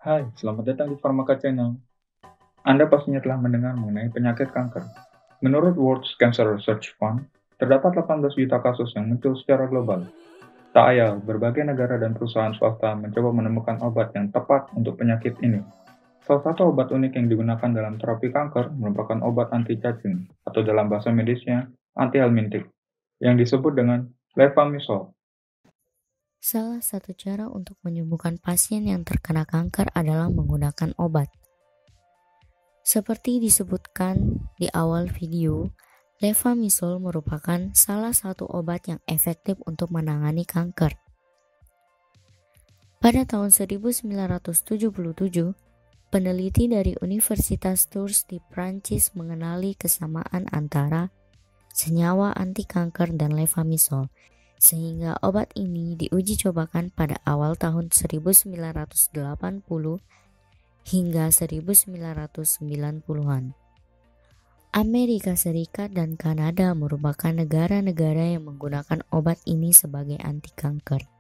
Hai, selamat datang di Pharmaka Channel. Anda pastinya telah mendengar mengenai penyakit kanker. Menurut World Cancer Research Fund, terdapat 18 juta kasus yang muncul secara global. Tak ayal, berbagai negara dan perusahaan swasta mencoba menemukan obat yang tepat untuk penyakit ini. Salah satu obat unik yang digunakan dalam terapi kanker merupakan obat anti-cacing, atau dalam bahasa medisnya, antihelmintik, yang disebut dengan levamisol. Salah satu cara untuk menyembuhkan pasien yang terkena kanker adalah menggunakan obat. Seperti disebutkan di awal video, levamisol merupakan salah satu obat yang efektif untuk menangani kanker. Pada tahun 1977, peneliti dari Universitas Tours di Prancis mengenali kesamaan antara senyawa anti kanker dan levamisol, sehingga obat ini diuji cobakan pada awal tahun 1980 hingga 1990-an. Amerika Serikat dan Kanada merupakan negara-negara yang menggunakan obat ini sebagai anti kanker.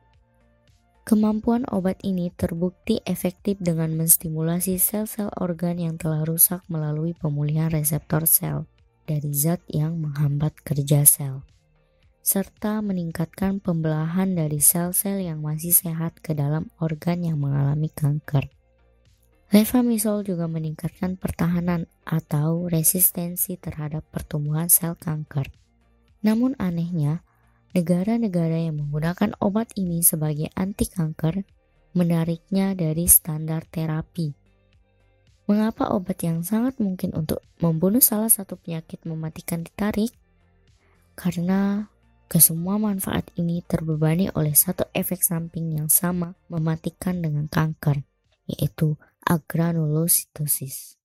Kemampuan obat ini terbukti efektif dengan menstimulasi sel-sel organ yang telah rusak melalui pemulihan reseptor sel dari zat yang menghambat kerja sel, serta meningkatkan pembelahan dari sel-sel yang masih sehat ke dalam organ yang mengalami kanker. Levamisol juga meningkatkan pertahanan atau resistensi terhadap pertumbuhan sel kanker. Namun anehnya, negara-negara yang menggunakan obat ini sebagai anti kanker menariknya dari standar terapi. Mengapa obat yang sangat mungkin untuk membunuh salah satu penyakit mematikan ditarik? Karena kesemua manfaat ini terbebani oleh satu efek samping yang sama mematikan dengan kanker, yaitu agranulositosis.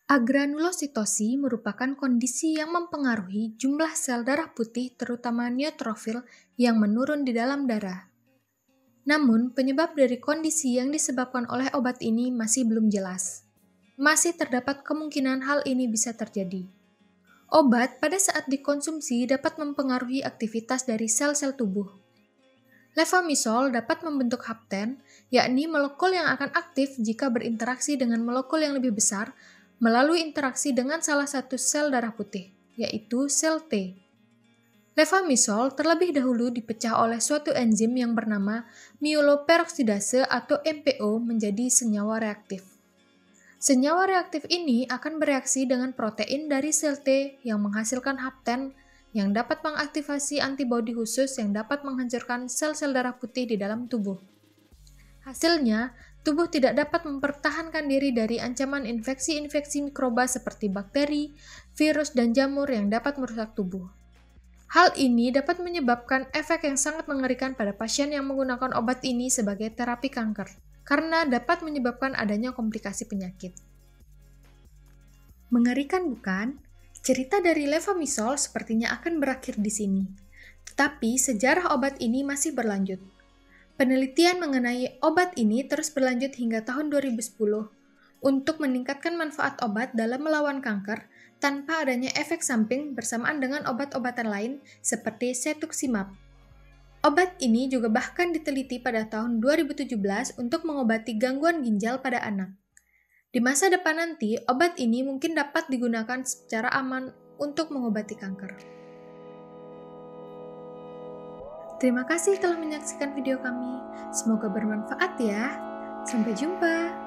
Agranulositosi merupakan kondisi yang mempengaruhi jumlah sel darah putih terutama neutrofil yang menurun di dalam darah. Namun, penyebab dari kondisi yang disebabkan oleh obat ini masih belum jelas. Masih terdapat kemungkinan hal ini bisa terjadi. Obat pada saat dikonsumsi dapat mempengaruhi aktivitas dari sel-sel tubuh. Levamisol dapat membentuk hapten, yakni molekul yang akan aktif jika berinteraksi dengan molekul yang lebih besar melalui interaksi dengan salah satu sel darah putih, yaitu sel T. Levamisol terlebih dahulu dipecah oleh suatu enzim yang bernama myeloperoksidase atau MPO menjadi senyawa reaktif. Senyawa reaktif ini akan bereaksi dengan protein dari sel T yang menghasilkan hapten yang dapat mengaktifasi antibodi khusus yang dapat menghancurkan sel-sel darah putih di dalam tubuh. Hasilnya, tubuh tidak dapat mempertahankan diri dari ancaman infeksi-infeksi mikroba seperti bakteri, virus, dan jamur yang dapat merusak tubuh. Hal ini dapat menyebabkan efek yang sangat mengerikan pada pasien yang menggunakan obat ini sebagai terapi kanker, karena dapat menyebabkan adanya komplikasi penyakit. Mengerikan bukan? Cerita dari levamisol sepertinya akan berakhir di sini. Tetapi sejarah obat ini masih berlanjut. Penelitian mengenai obat ini terus berlanjut hingga tahun 2010 untuk meningkatkan manfaat obat dalam melawan kanker tanpa adanya efek samping bersamaan dengan obat-obatan lain seperti cetuximab. Obat ini juga bahkan diteliti pada tahun 2017 untuk mengobati gangguan ginjal pada anak. Di masa depan nanti, obat ini mungkin dapat digunakan secara aman untuk mengobati kanker. Terima kasih telah menyaksikan video kami. Semoga bermanfaat ya. Sampai jumpa.